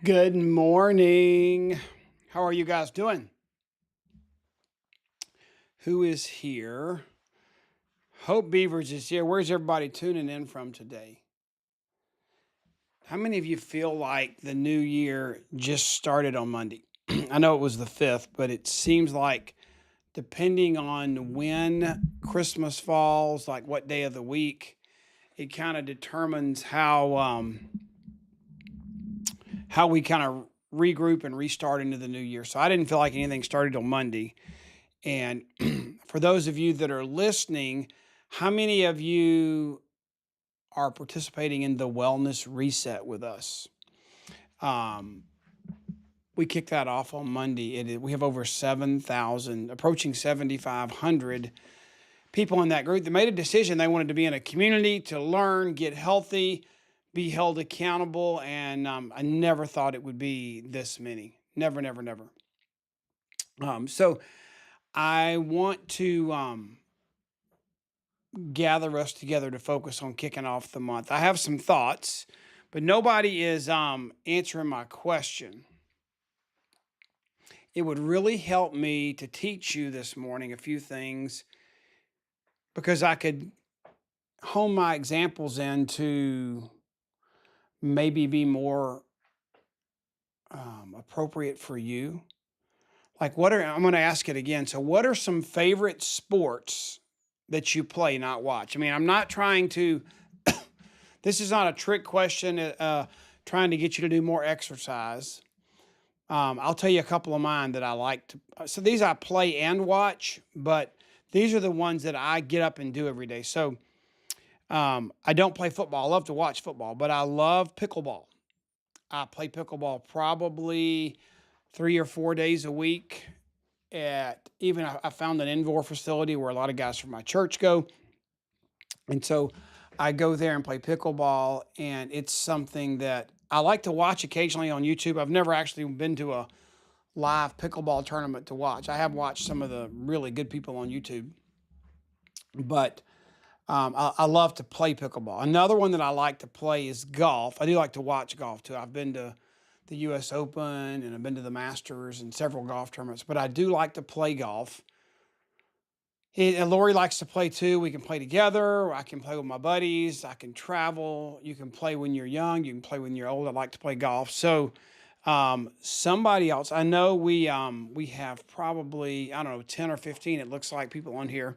Good morning. How are you guys doing? Who is here? Hope Beavers is here. Where's everybody tuning in from today? How many of you feel like the new year just started on Monday? I know it was the 5th, but it seems like depending on when Christmas falls, like what day of the week, it kind of determines how we kind of regroup and restart into the new year. So I didn't feel like anything started on Monday. And for those of you that are listening, how many of you are participating in the wellness reset with us? Um, we kicked that off on Monday. We have over 7,000, approaching 7,500 people in that group that made a decision they wanted to be in a community to learn, get healthy, be held accountable. And I never thought it would be this many. Never, never, never. So I want to gather us together to focus on kicking off the month. I have some thoughts, but nobody is answering my question. It would really help me to teach you this morning a few things because I could hone my examples in to maybe be more appropriate for you. I'm going to ask it again. So, what are some favorite sports that you play, not watch? I mean, I'm not trying to this is not a trick question trying to get you to do more exercise. I'll tell you a couple of mine that I like to. So these I play and watch, but these are the ones that I get up and do every day. So I don't play football. I love to watch football, but I love pickleball. I play pickleball probably 3 or 4 days a week. I found an indoor facility where a lot of guys from my church go. And so I go there and play pickleball, and it's something that I like to watch occasionally on YouTube. I've never actually been to a live pickleball tournament to watch. I have watched some of the really good people on YouTube, but I love to play pickleball. Another one that I like to play is golf. I do like to watch golf too. I've been to the U.S. Open and I've been to the Masters and several golf tournaments, but I do like to play golf. And Lori likes to play too. We can play together. I can play with my buddies. I can travel. You can play when you're young. You can play when you're old. I like to play golf. So, somebody else. I know we have probably I don't know 10 or 15. It looks like people on here.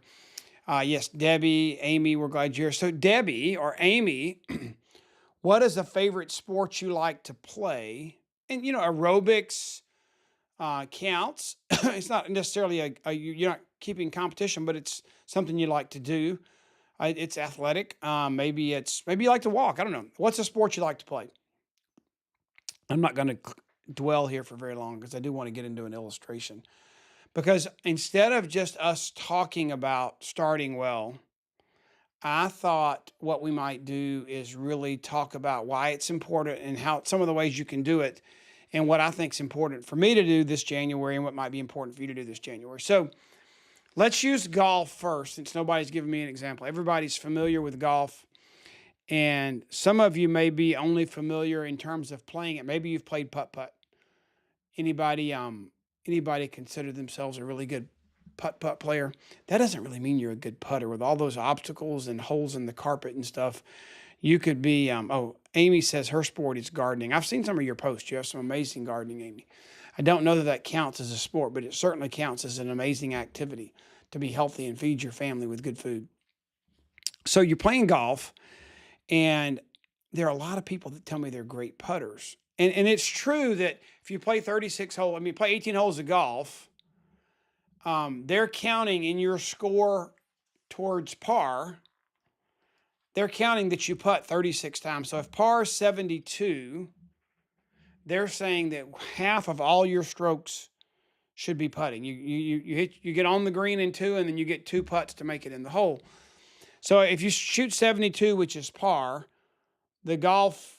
Yes, Debbie, Amy. We're glad you're here. So Debbie or Amy, what is a favorite sport you like to play? And aerobics counts. It's not necessarily you're not keeping competition, but it's something you like to do. It's athletic. Maybe you like to walk. I don't know. What's a sport you like to play? I'm not going to dwell here for very long because I do want to get into an illustration. Because instead of just us talking about starting well, I thought what we might do is really talk about why it's important and how some of the ways you can do it and what I think is important for me to do this January and what might be important for you to do this January. So let's use golf first since nobody's given me an example. Everybody's familiar with golf, and some of you may be only familiar in terms of playing it. Maybe you've played putt-putt. Anybody consider themselves a really good putt-putt player? That doesn't really mean you're a good putter with all those obstacles and holes in the carpet and stuff. You could be, Amy says her sport is gardening. I've seen some of your posts. You have some amazing gardening, Amy. I don't know that that counts as a sport, but it certainly counts as an amazing activity to be healthy and feed your family with good food. So you're playing golf, and there are a lot of people that tell me they're great putters. And it's true that if you play 36 holes, play 18 holes of golf, they're counting in your score towards par. They're counting that you putt 36 times. So if par is 72, they're saying that half of all your strokes should be putting. You get on the green in two, and then you get two putts to make it in the hole. So if you shoot 72, which is par, the golf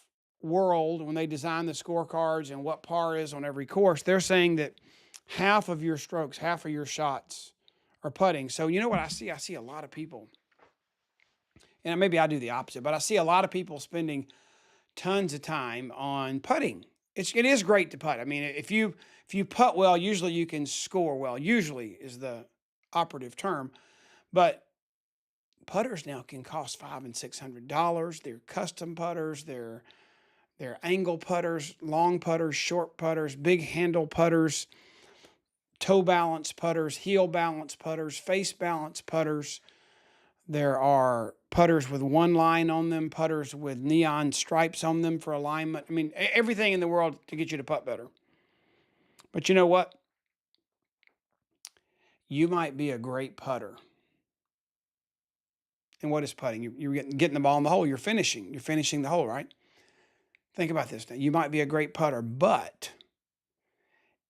world, when they design the scorecards and what par is on every course, they're saying that half of your strokes, half of your shots are putting. So you know what I see? I see a lot of people, and maybe I do the opposite, but I see a lot of people spending tons of time on putting. it is great to putt. I mean, if you putt well, usually you can score well. Usually is the operative term, but putters now can cost $500 and $600. They're custom putters. They're angle putters, long putters, short putters, big handle putters, toe balance putters, heel balance putters, face balance putters. There are putters with one line on them, putters with neon stripes on them for alignment. I mean, everything in the world to get you to putt better. But you know what? You might be a great putter. And what is putting? You're getting the ball in the hole. You're finishing. You're finishing the hole, right? Think about this now. You might be a great putter, but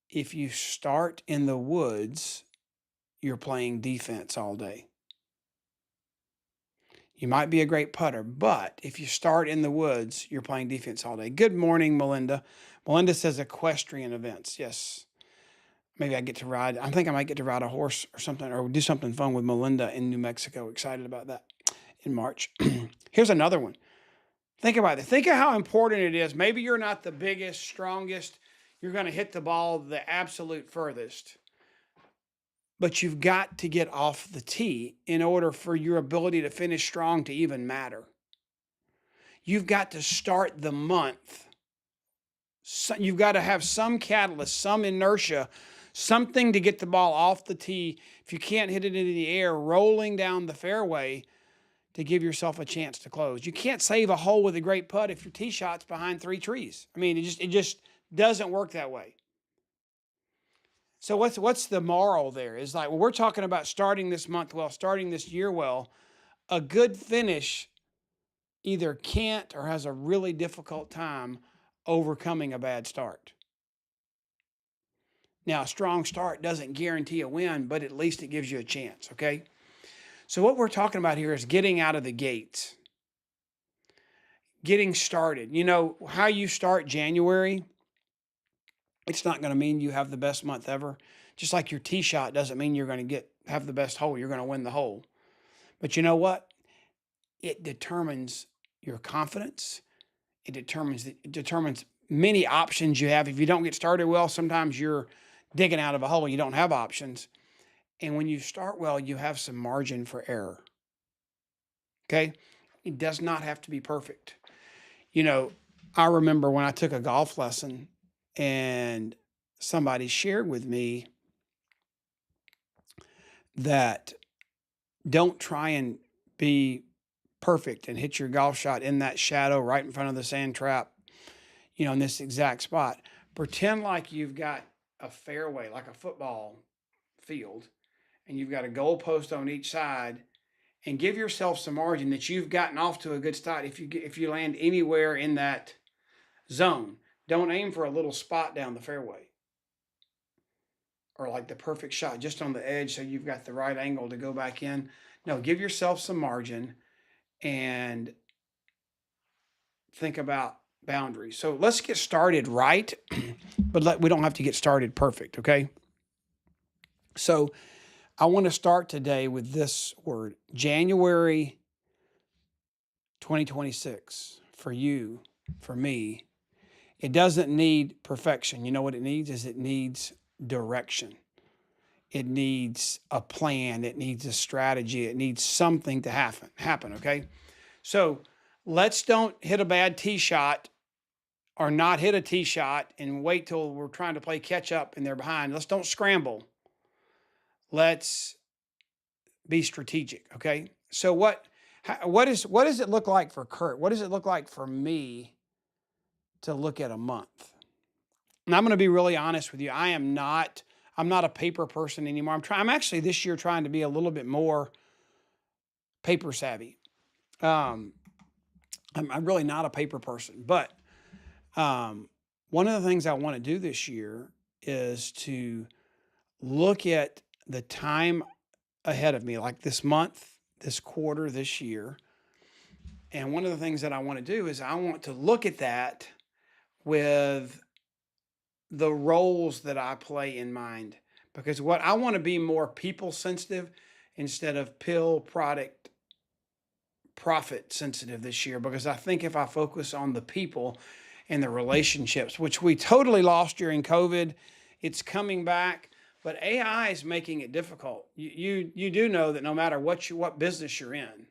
if you start in the woods, you're playing defense all day. You might be a great putter, but if you start in the woods, you're playing defense all day. Good morning, Melinda. Melinda says equestrian events. Yes. Maybe I get to ride. I think I might get to ride a horse or something, or do something fun with Melinda in New Mexico. Excited about that in March. Here's another one. Think about it. Think of how important it is. Maybe you're not the biggest, strongest. You're going to hit the ball the absolute furthest. But you've got to get off the tee in order for your ability to finish strong to even matter. You've got to start the month. So you've got to have some catalyst, some inertia, something to get the ball off the tee. If you can't hit it into the air, rolling down the fairway to give yourself a chance to close. You can't save a hole with a great putt if your tee shot's behind 3 trees. I mean, it just doesn't work that way. So what's the moral there? Is like, well, we're talking about starting this month well, starting this year well. A good finish either can't or has a really difficult time overcoming a bad start. Now, a strong start doesn't guarantee a win, but at least it gives you a chance, okay? So what we're talking about here is getting out of the gates, getting started. You know, how you start January, it's not going to mean you have the best month ever. Just like your tee shot doesn't mean you're going to have the best hole. You're going to win the hole. But you know what? It determines your confidence. It determines many options you have. If you don't get started well, sometimes you're digging out of a hole. You don't have options. And when you start well, you have some margin for error. Okay? It does not have to be perfect. You know, I remember when I took a golf lesson and somebody shared with me that don't try and be perfect and hit your golf shot in that shadow right in front of the sand trap, you know, in this exact spot. Pretend like you've got a fairway, like a football field, and you've got a goal post on each side, and give yourself some margin that you've gotten off to a good start. If you land anywhere in that zone, don't aim for a little spot down the fairway or like the perfect shot just on the edge so you've got the right angle to go back in. No, give yourself some margin and think about boundaries. So let's get started right, but we don't have to get started perfect, okay? So I want to start today with this word, January 2026, for you, for me. It doesn't need perfection. You know what it needs? It needs direction. It needs a plan. It needs a strategy. It needs something to happen, okay? So let's don't hit a bad tee shot or not hit a tee shot and wait till we're trying to play catch up and they're behind. Let's don't scramble. Let's be strategic, okay? So what does it look like for Curt? What does it look like for me to look at a month? And I'm going to be really honest with you. I'm not a paper person anymore. I'm actually this year trying to be a little bit more paper savvy. I'm really not a paper person, but one of the things I want to do this year is to look at the time ahead of me, like this month, this quarter, this year. And one of the things that I want to do is I want to look at that with the roles that I play in mind. Because what I want to be more people sensitive instead of pill product profit sensitive this year. Because I think if I focus on the people and the relationships, which we totally lost during COVID. It's coming back, but AI is making it difficult. You do know that no matter what business you're in,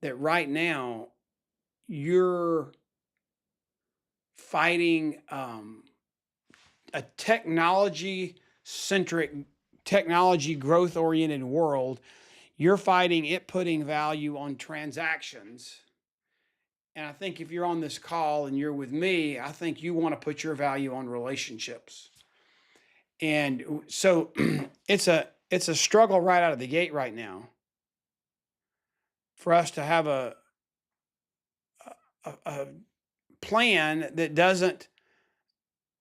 that right now you're fighting a technology centric, technology growth oriented world. You're fighting it putting value on transactions. And I think if you're on this call and you're with me, I think you want to put your value on relationships. And so it's a struggle right out of the gate right now for us to have a plan that doesn't,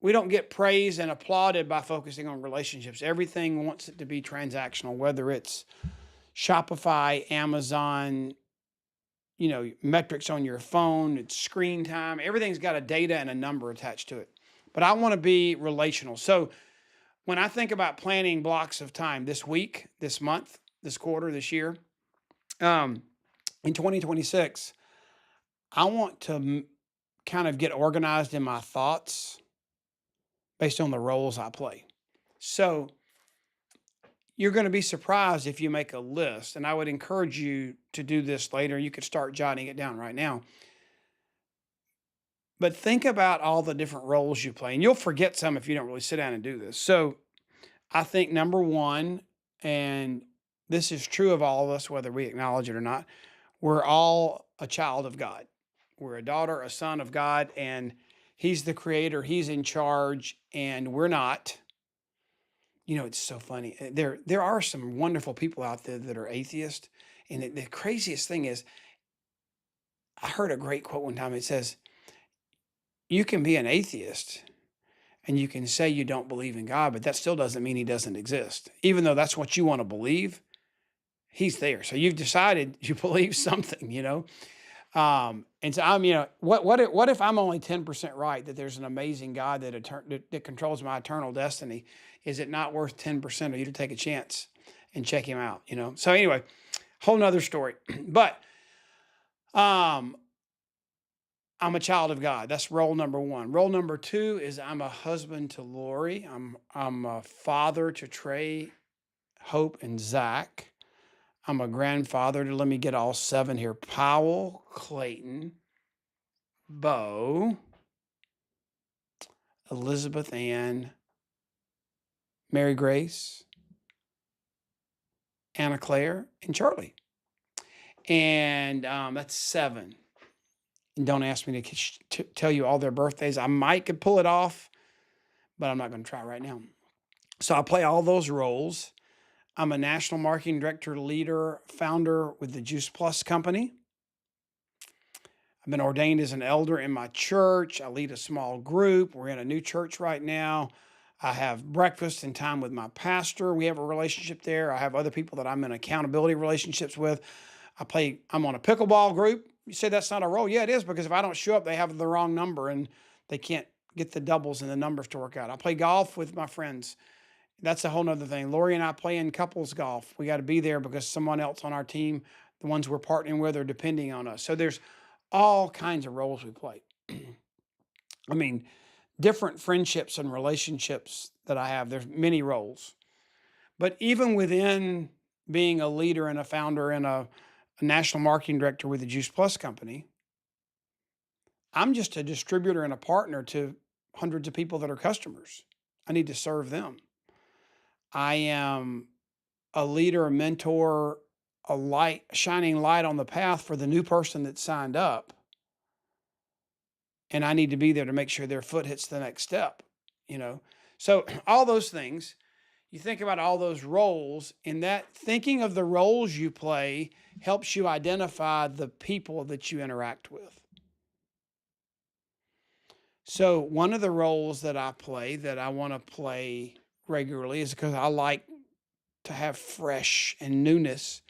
we don't get praised and applauded by focusing on relationships. Everything wants it to be transactional, whether it's Shopify, Amazon, metrics on your phone, it's screen time. Everything's got a data and a number attached to it. But I want to be relational. So when I think about planning blocks of time this week, this month, this quarter, this year, in 2026, I want to kind of get organized in my thoughts based on the roles I play. So you're going to be surprised if you make a list, and I would encourage you to do this later. You could start jotting it down right now. But think about all the different roles you play, and you'll forget some if you don't really sit down and do this. So I think number one, and this is true of all of us, whether we acknowledge it or not, we're all a child of God. We're a daughter, a son of God, and He's the creator, He's in charge, and we're not. It's so funny. There are some wonderful people out there that are atheists. And the craziest thing is, I heard a great quote one time. It says, you can be an atheist and you can say you don't believe in God, but that still doesn't mean He doesn't exist. Even though that's what you want to believe, He's there. So you've decided you believe something, and so what if I'm only 10% right that there's an amazing God that controls my eternal destiny? Is it not worth 10% of you to take a chance and check Him out? So anyway, whole nother story. But I'm a child of God. That's role number one. Role number two is I'm a husband to Lori. I'm a father to Trey, Hope, and Zach. I'm a grandfather to, let me get all seven here, Powell, Clayton, Bo, Elizabeth Ann, Mary Grace, Anna Claire, and Charlie. And that's seven. And don't ask me to tell you all their birthdays. I could pull it off, but I'm not going to try right now. So I play all those roles. I'm a national marketing director, leader, founder with the Juice Plus company. I've been ordained as an elder in my church. I lead a small group. We're in a new church right now. I have breakfast and time with my pastor. We have a relationship there. I have other people that I'm in accountability relationships with. I'm on a pickleball group. You say that's not a role. Yeah, it is, because if I don't show up, they have the wrong number and they can't get the doubles and the numbers to work out. I play golf with my friends. That's a whole nother thing. Lori and I play in couples golf. We got to be there because someone else on our team, the ones we're partnering with, are depending on us. So there's all kinds of roles we play. I mean, different friendships and relationships that I have, there's many roles. But even within being a leader and a founder and a national marketing director with the Juice Plus company, I'm just a distributor and a partner to hundreds of people that are customers. I need to serve them. I am a leader, a mentor, a shining light on the path for the new person that signed up. And I need to be there to make sure their foot hits the next step, So all those things, you think about all those roles, and that thinking of the roles you play helps you identify the people that you interact with. So one of the roles that I play that I want to play regularly is because I like to have fresh and newness,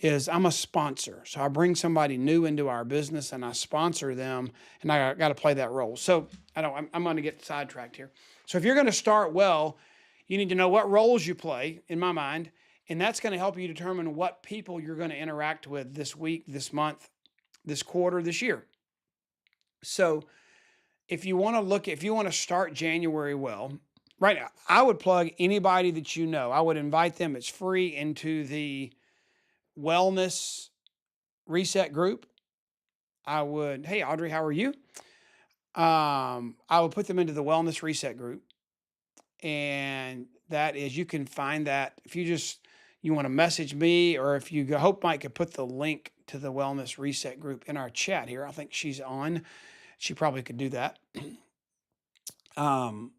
is I'm a sponsor. So I bring somebody new into our business and I sponsor them, and I got to play that role. So I'm going to get sidetracked here. So if you're going to start well, you need to know what roles you play, in my mind, and that's going to help you determine what people you're going to interact with this week, this month, this quarter, this year. So if you want to if you want to start January well, right now, I would plug anybody that you know. I would invite them. It's free into the wellness reset group. I would, hey Audrey, how are you? I would put them into the wellness reset group, and that is you can find that if you want to message me, or if you go, Hope Mike could put the link to the wellness reset group in our chat here. I think she's on. She probably could do that. Um,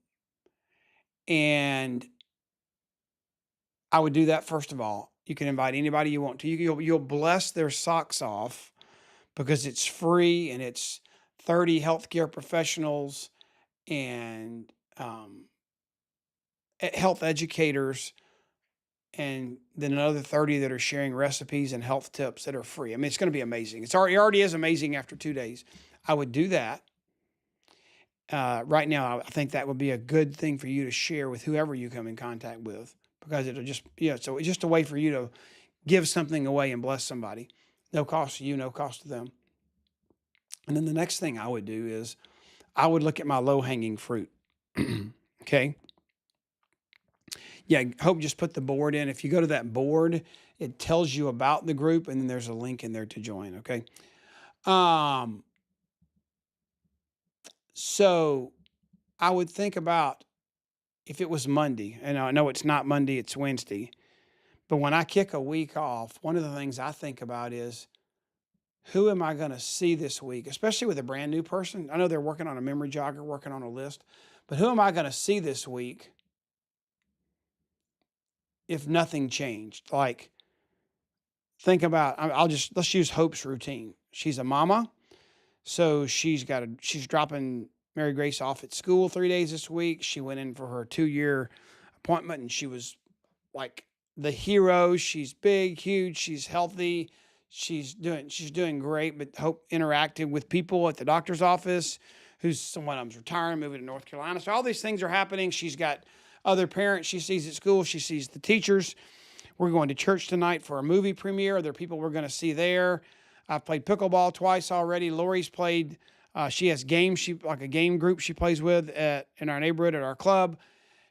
and I would do that first of all. You can invite anybody you want to. You'll bless their socks off because it's free and it's 30 healthcare professionals and health educators, and then another 30 that are sharing recipes and health tips that are free. I mean, it's going to be amazing. It already is amazing after 2 days. I would do that. Right now, I think that would be a good thing for you to share with whoever you come in contact with, because it'll just, so it's just a way for you to give something away and bless somebody. No cost to you, no cost to them. And then the next thing I would do is I would look at my low hanging fruit. Okay. Yeah. Hope just put the board in. If you go to that board, it tells you about the group, and then there's a link in there to join. Okay. So I would think about if it was Monday, and I know it's not Monday, it's Wednesday, but when I kick a week off, one of the things I think about is who am I going to see this week, especially with a brand new person? I know they're working on a memory jogger, working on a list, but who am I going to see this week if nothing changed? Like, think about, let's use Hope's routine. She's a mama. So she's dropping Mary Grace off at school 3 days this week. She went in for her 2-year appointment, and she was like the hero. She's big, huge. She's healthy. She's doing great. But Hope interacted with people at the doctor's office, one of them's retiring, moving to North Carolina. So all these things are happening. She's got other parents she sees at school. She sees the teachers. We're going to church tonight for a movie premiere. There are people we're going to see there. I've played pickleball twice already. Lori's played. She has games. Like a game group she plays with in our neighborhood at our club.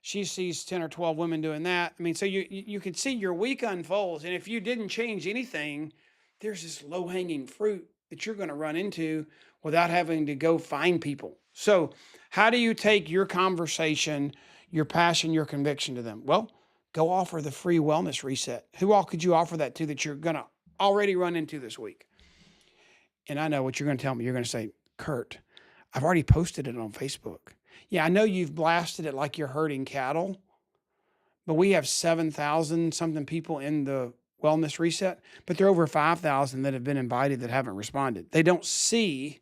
She sees 10 or 12 women doing that. I mean, so you can see your week unfolds. And if you didn't change anything, there's this low hanging fruit that you're going to run into without having to go find people. So how do you take your conversation, your passion, your conviction to them? Well, go offer the free wellness reset. Who all could you offer that to that you're going to already run into this week? And I know what you're going to tell me. You're going to say, Curt, I've already posted it on Facebook. Yeah, I know you've blasted it like you're herding cattle, but we have 7,000 something people in the wellness reset, but there are over 5,000 that have been invited that haven't responded. They don't see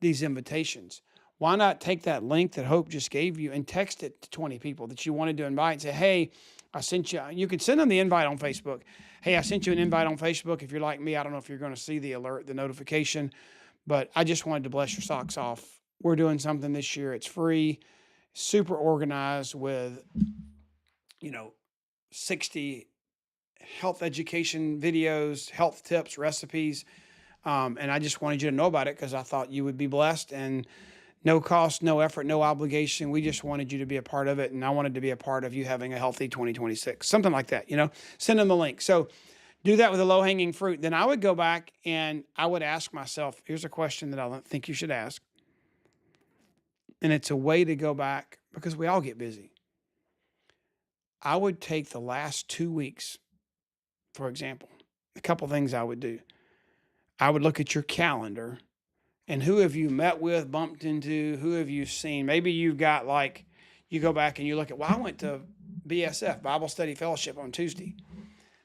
these invitations. Why not take that link that Hope just gave you and text it to 20 people that you wanted to invite and say, hey, I sent you, you can send them the invite on Facebook. Hey, I sent you an invite on Facebook. If you're like me, I don't know if you're going to see the alert, the notification, but I just wanted to bless your socks off. We're doing something this year. It's free, super organized with, 60 health education videos, health tips, recipes. And I just wanted you to know about it because I thought you would be blessed, and no cost, no effort, no obligation. We just wanted you to be a part of it. And I wanted to be a part of you having a healthy 2026, something like that, send them the link. So do that with a low hanging fruit. Then I would go back and I would ask myself, here's a question that I think you should ask. And it's a way to go back because we all get busy. I would take the last 2 weeks, for example, a couple things I would do. I would look at your calendar and who have you met with, bumped into, who have you seen? Maybe you've got you go back and you look at, I went to BSF, Bible Study Fellowship, on Tuesday.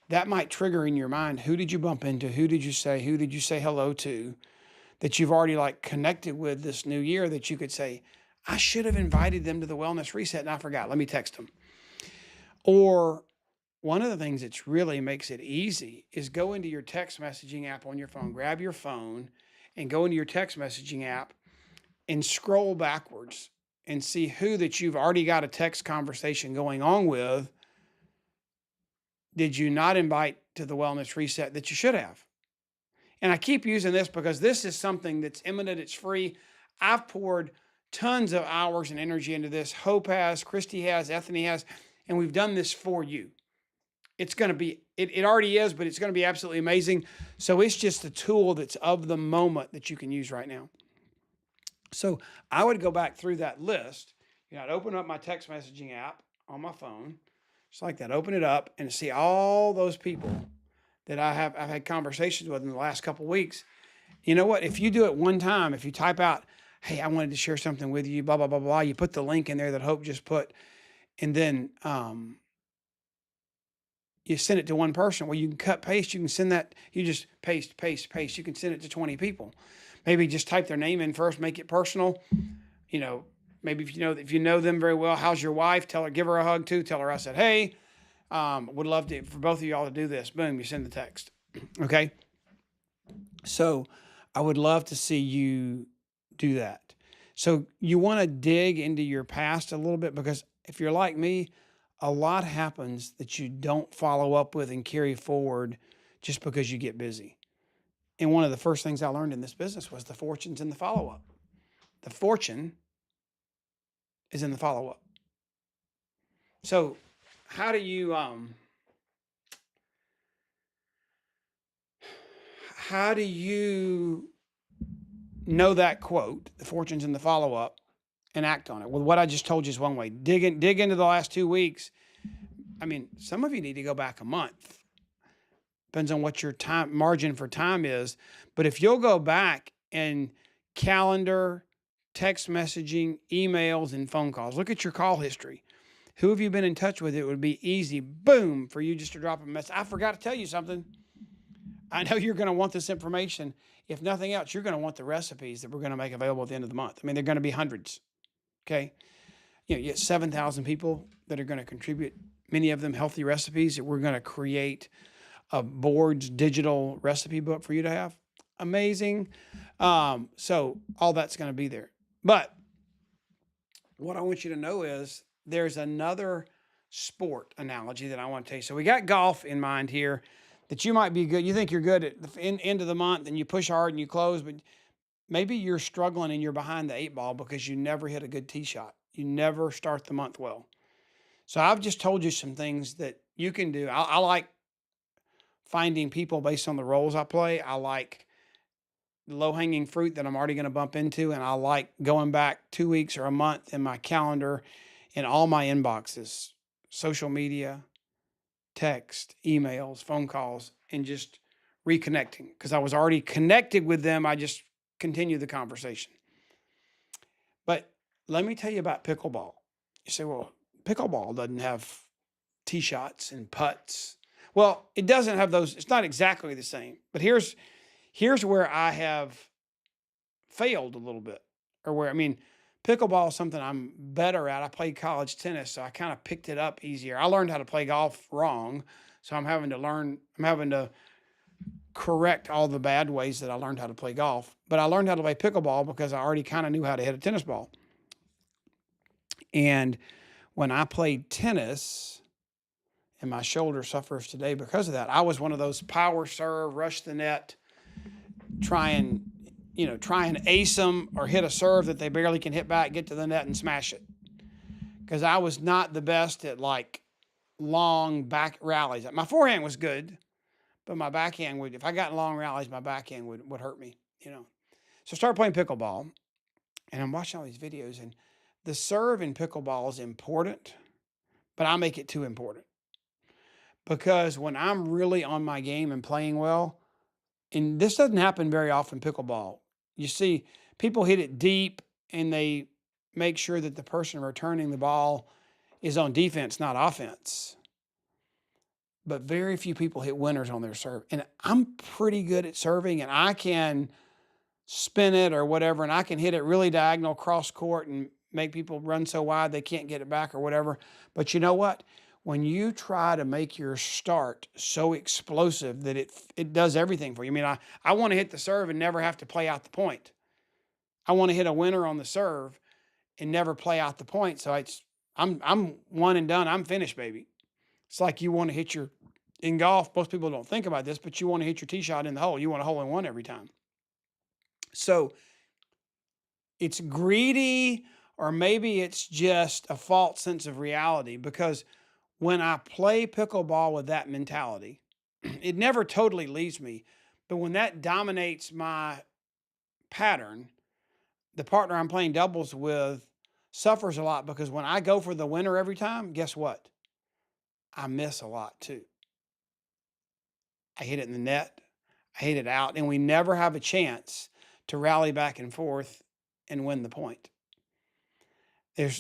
That might trigger in your mind, who did you bump into? Who did you say hello to that you've already connected with this new year that you could say, I should have invited them to the wellness reset and I forgot. Let me text them. Or one of the things that really makes it easy is go into your text messaging app on your phone, grab your phone and go into your text messaging app and scroll backwards and see who that you've already got a text conversation going on with did you not invite to the wellness reset that you should have. And I keep using this because this is something that's imminent. It's free. I've poured tons of hours and energy into this. Hope has, Christy has, Ethany has, and we've done this for you. It's going to be, it already is, but it's going to be absolutely amazing. So it's just a tool that's of the moment that you can use right now. So I would go back through that list. I'd open up my text messaging app on my phone, just like that. Open it up and see all those people that I've had conversations with in the last couple of weeks. You know what? If you do it one time, if you type out, hey, I wanted to share something with you, blah, blah, blah, blah, you put the link in there that Hope just put, and then you send it to one person. Well, you can cut, paste, you can send that, you just paste, paste, paste. You can send it to 20 people. Maybe just type their name in first, make it personal. Maybe if you know them very well, how's your wife? Tell her, give her a hug too. Tell her I said, hey, would love to, for both of y'all to do this. Boom, you send the text. Okay. So I would love to see you do that. So you want to dig into your past a little bit, because if you're like me, a lot happens that you don't follow up with and carry forward just because you get busy. And one of the first things I learned in this business was the fortune's in the follow-up. The fortune is in the follow-up. So how do you know that quote, the fortune's in the follow-up, and act on it? Well, what I just told you is one way. Dig into the last 2 weeks. I mean, some of you need to go back a month. Depends on what your time margin for time is. But if you'll go back and calendar, text messaging, emails, and phone calls, look at your call history. Who have you been in touch with? It would be easy, boom, for you just to drop a message. I forgot to tell you something. I know you're going to want this information. If nothing else, you're going to want the recipes that we're going to make available at the end of the month. I mean, they're going to be hundreds. Okay. You get 7,000 people that are going to contribute, many of them healthy recipes that we're going to create a board's digital recipe book for you to have. Amazing. So all that's going to be there. But what I want you to know is there's another sport analogy that I want to tell you. So we got golf in mind here, that you might be good. You think you're good at the end of the month and you push hard and you close, but maybe you're struggling and you're behind the 8 ball because you never hit a good tee shot. You never start the month well. So I've just told you some things that you can do. I like finding people based on the roles I play. I like low-hanging fruit that I'm already going to bump into, and I like going back 2 weeks or a month in my calendar in all my inboxes, social media, text, emails, phone calls, and just reconnecting, because I was already connected with them. I just continue the conversation. But let me tell you about pickleball. You say, well, pickleball doesn't have tee shots and putts. Well, it doesn't have those. It's not exactly the same. But here's where I have failed a little bit, or where, pickleball is something I'm better at. I played college tennis, so I kind of picked it up easier. I learned how to play golf wrong, so I'm having to correct all the bad ways that I learned how to play golf. But I learned how to play pickleball because I already kind of knew how to hit a tennis ball. And when I played tennis, and my shoulder suffers today because of that, I was one of those power serve, rush the net, try and ace them or hit a serve that they barely can hit back, get to the net and smash it. Because I was not the best at like long back rallies. My forehand was good, but my backhand would, if I got in long rallies, my backhand would hurt me, So I started playing pickleball, and I'm watching all these videos, and the serve in pickleball is important, but I make it too important. Because when I'm really on my game and playing well, and this doesn't happen very often in pickleball, you see people hit it deep and they make sure that the person returning the ball is on defense, not offense. But very few people hit winners on their serve. And I'm pretty good at serving, and I can spin it or whatever, and I can hit it really diagonal cross court and make people run so wide they can't get it back or whatever. But you know what? When you try to make your start so explosive that it does everything for you. I want to hit the serve and never have to play out the point. I want to hit a winner on the serve and never play out the point. So I'm one and done. I'm finished, baby. It's like you want to hit your in golf, most people don't think about this, but you want to hit your tee shot in the hole. You want a hole in one every time. So it's greedy, or maybe it's just a false sense of reality, because when I play pickleball with that mentality, it never totally leaves me. But when that dominates my pattern, the partner I'm playing doubles with suffers a lot, because when I go for the winner every time, guess what? I miss a lot too. I hit it in the net, I hit it out, and we never have a chance to rally back and forth and win the point.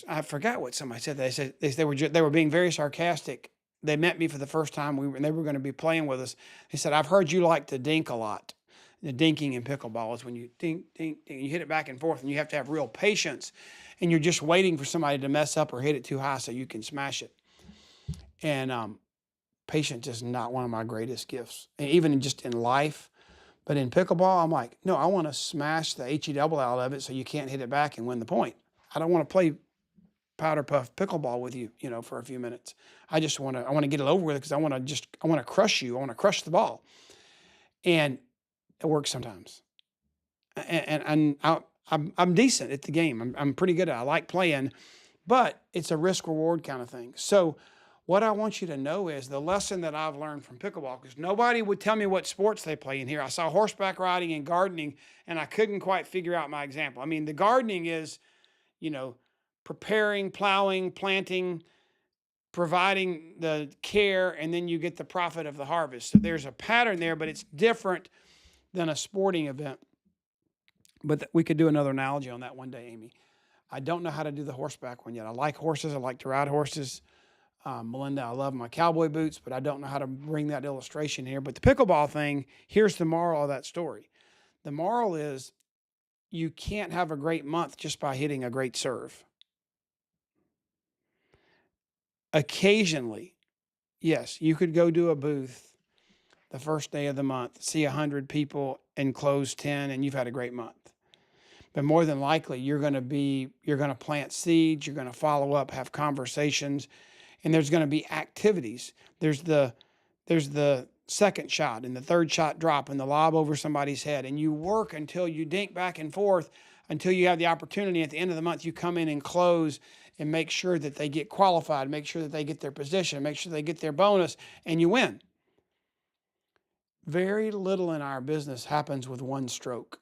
I forgot what somebody said. They were being very sarcastic. They met me for the first time. And they were going to be playing with us. He said, "I've heard you like to dink a lot." The dinking in pickleball is when you dink, dink, dink, you hit it back and forth, and you have to have real patience, and you're just waiting for somebody to mess up or hit it too high so you can smash it. And patience is not one of my greatest gifts, and even just in life. But in pickleball, I'm like, no, I want to smash the HE double out of it so you can't hit it back and win the point. I don't want to play powder puff pickleball with you, for a few minutes. I want to get it over with, because I want to crush you. I want to crush the ball. And it works sometimes. And I'm decent at the game. I'm pretty good at it. I like playing, but it's a risk reward kind of thing. So what I want you to know is the lesson that I've learned from pickleball, because nobody would tell me what sports they play in here. I saw horseback riding and gardening, and I couldn't quite figure out my example. I mean, the gardening is, preparing, plowing, planting, providing the care, and then you get the profit of the harvest. So there's a pattern there, but it's different than a sporting event. But we could do another analogy on that one day, Amy. I don't know how to do the horseback one yet. I like horses. I like to ride horses. Melinda, I love my cowboy boots, but I don't know how to bring that illustration here. But the pickleball thing, here's the moral of that story. The moral is you can't have a great month just by hitting a great serve. Occasionally, yes, you could go do a booth the first day of the month, see 100 people and close 10, and you've had a great month. But more than likely, you're going to plant seeds, you're going to follow up, have conversations, and there's going to be activities. There's the second shot and the third shot drop and the lob over somebody's head, and you work until you dink back and forth until you have the opportunity. At the end of the month, you come in and close and make sure that they get qualified, make sure that they get their position, make sure they get their bonus, and you win. Very little in our business happens with one stroke.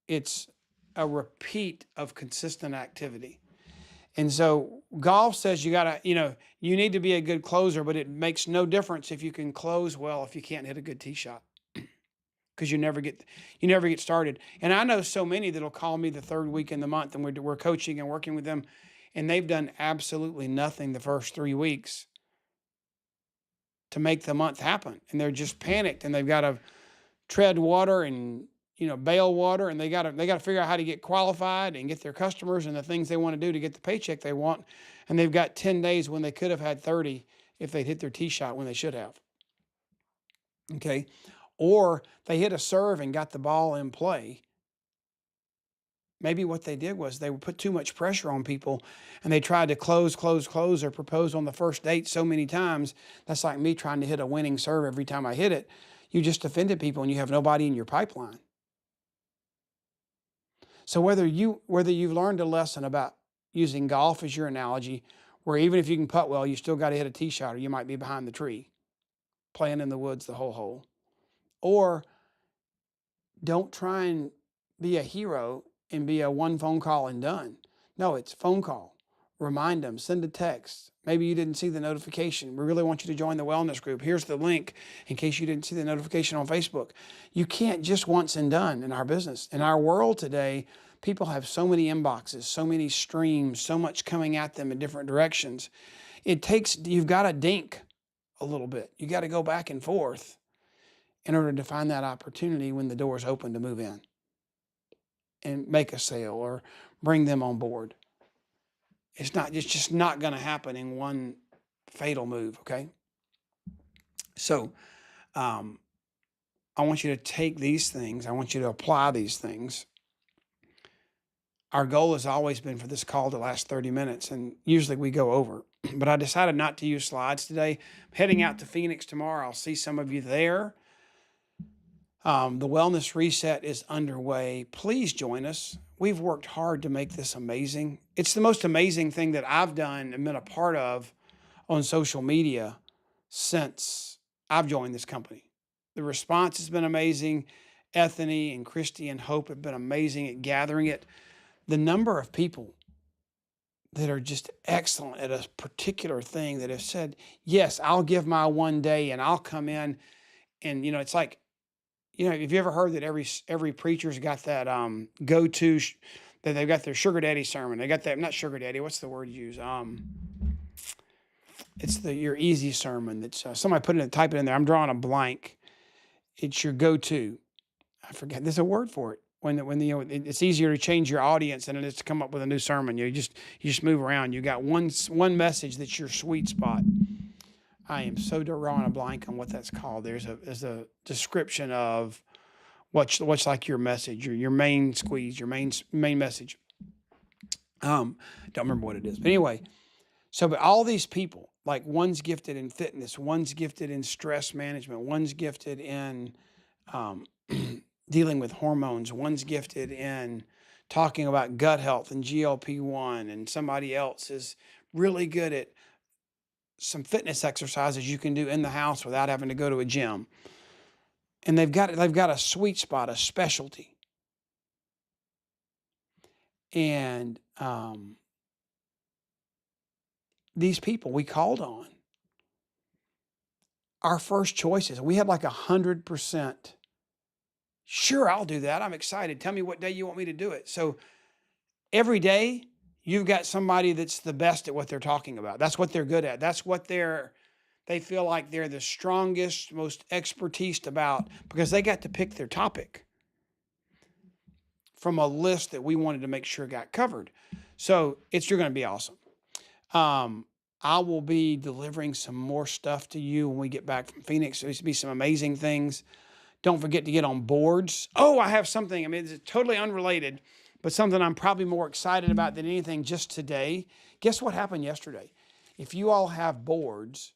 It's a repeat of consistent activity. And so golf says you need to be a good closer, but it makes no difference if you can close well if you can't hit a good tee shot, because you never get started. And I know so many that'll call me the third week in the month, and we're coaching and working with them, and they've done absolutely nothing the first 3 weeks to make the month happen, and they're just panicked, and they've got to tread water and bail water, and they got to figure out how to get qualified and get their customers and the things they want to do to get the paycheck they want. And they've got 10 days when they could have had 30 if they'd hit their tee shot when they should have. Okay. Or they hit a serve and got the ball in play. Maybe what they did was they put too much pressure on people, and they tried to close, or propose on the first date so many times. That's like me trying to hit a winning serve every time I hit it. You just offended people, and you have nobody in your pipeline. So whether you've learned a lesson about using golf as your analogy, where even if you can putt well, you still got to hit a tee shot, or you might be behind the tree, playing in the woods the whole hole. Or don't try and be a hero and be a one phone call and done. No, it's phone call. Remind them, send a text. Maybe you didn't see the notification. We really want you to join the wellness group. Here's the link in case you didn't see the notification on Facebook. You can't just once and done in our business. In our world today, people have so many inboxes, so many streams, so much coming at them in different directions. You've got to dink a little bit. You got to go back and forth in order to find that opportunity when the door is open to move in and make a sale or bring them on board. It's just not going to happen in one fatal move, okay? So I want you to take these things. I want you to apply these things. our goal has always been for this call to last 30 minutes, and usually we go over. But I decided not to use slides today. I'm heading out to Phoenix tomorrow. I'll see some of you there. The Wellness Reset is underway. Please join us. We've worked hard to make this amazing. It's the most amazing thing that I've done and been a part of on social media since I've joined this company. The response has been amazing. Ethany and Christy and Hope have been amazing at gathering it. The number of people that are just excellent at a particular thing that have said, yes, I'll give my one day and I'll come in. And, it's like, have you ever heard that every preacher's got that go-to, that they've got their sugar daddy sermon. They got that, not sugar daddy, what's the word you use? It's your easy sermon. That's somebody type it in there. I'm drawing a blank. It's your go-to. I forget. There's a word for it. When it's easier to change your audience than it is to come up with a new sermon. You just move around. You got one message that's your sweet spot. I am so drawing a blank on what that's called. There's a description of what's like your message, your main squeeze, your main message. Don't remember what it is, but anyway. But all these people, like one's gifted in fitness, one's gifted in stress management, one's gifted in dealing with hormones, one's gifted in talking about gut health and GLP-1, and somebody else is really good at some fitness exercises you can do in the house without having to go to a gym. And they've got a sweet spot, a specialty. And these people we called on, our first choices, we had like 100%. Sure, I'll do that. I'm excited. Tell me what day you want me to do it. So every day you've got somebody that's the best at what they're talking about. That's what they're good at. That's what they feel like they're the strongest, most expertise about, because they got to pick their topic from a list that we wanted to make sure got covered. So you're going to be awesome. I will be delivering some more stuff to you when we get back from Phoenix. There's going to be some amazing things. Don't forget to get on boards. Oh, I have something. I mean, it's totally unrelated, but something I'm probably more excited about than anything just today. Guess what happened yesterday? If you all have boards,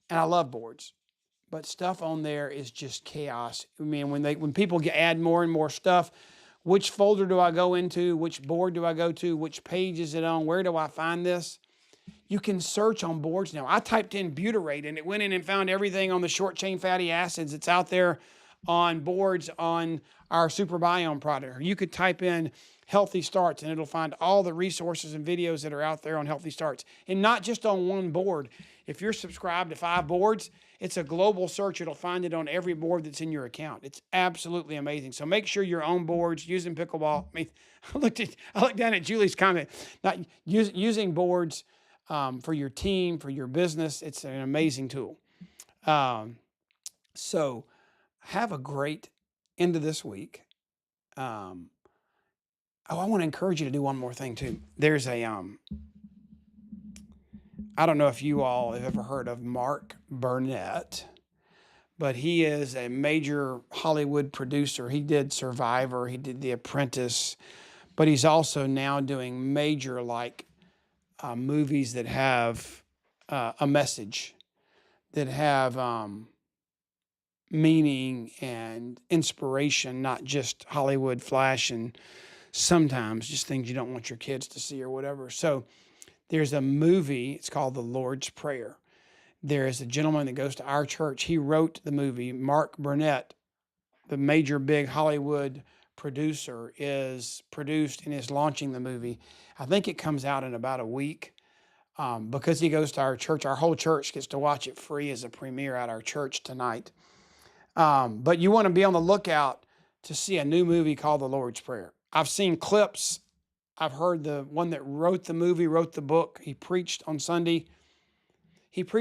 and I love boards, but stuff on there is just chaos. I mean, when people add more and more stuff, which folder do I go into? Which board do I go to? Which page is it on? Where do I find this? You can search on boards now. I typed in butyrate and it went in and found everything on the short chain fatty acids. It's out there on boards on our Super Biome product. You could type in healthy starts and it'll find all the resources and videos that are out there on healthy starts. And not just on one board. If you're subscribed to 5 boards, it's a global search. It'll find it on every board that's in your account. It's absolutely amazing. So make sure you're on boards using pickleball. I mean, I looked down at Julie's comment. Not using boards for your team, for your business. It's an amazing tool. So have a great end of this week. I want to encourage you to do one more thing too. There's I don't know if you all have ever heard of Mark Burnett, but he is a major Hollywood producer. He did Survivor, he did The Apprentice, but he's also now doing major movies that have a message, that have meaning and inspiration, not just Hollywood flash and sometimes just things you don't want your kids to see or whatever. So there's a movie, it's called The Lord's Prayer. There is a gentleman that goes to our church. He wrote the movie. Mark Burnett, the major big Hollywood producer, is produced and is launching the movie. I think it comes out in about a week. Because he goes to our church, our whole church gets to watch it free as a premiere at our church tonight. But you want to be on the lookout to see a new movie called The Lord's Prayer. I've seen clips. I've heard the one that wrote the movie, wrote the book. He preached on Sunday. He preached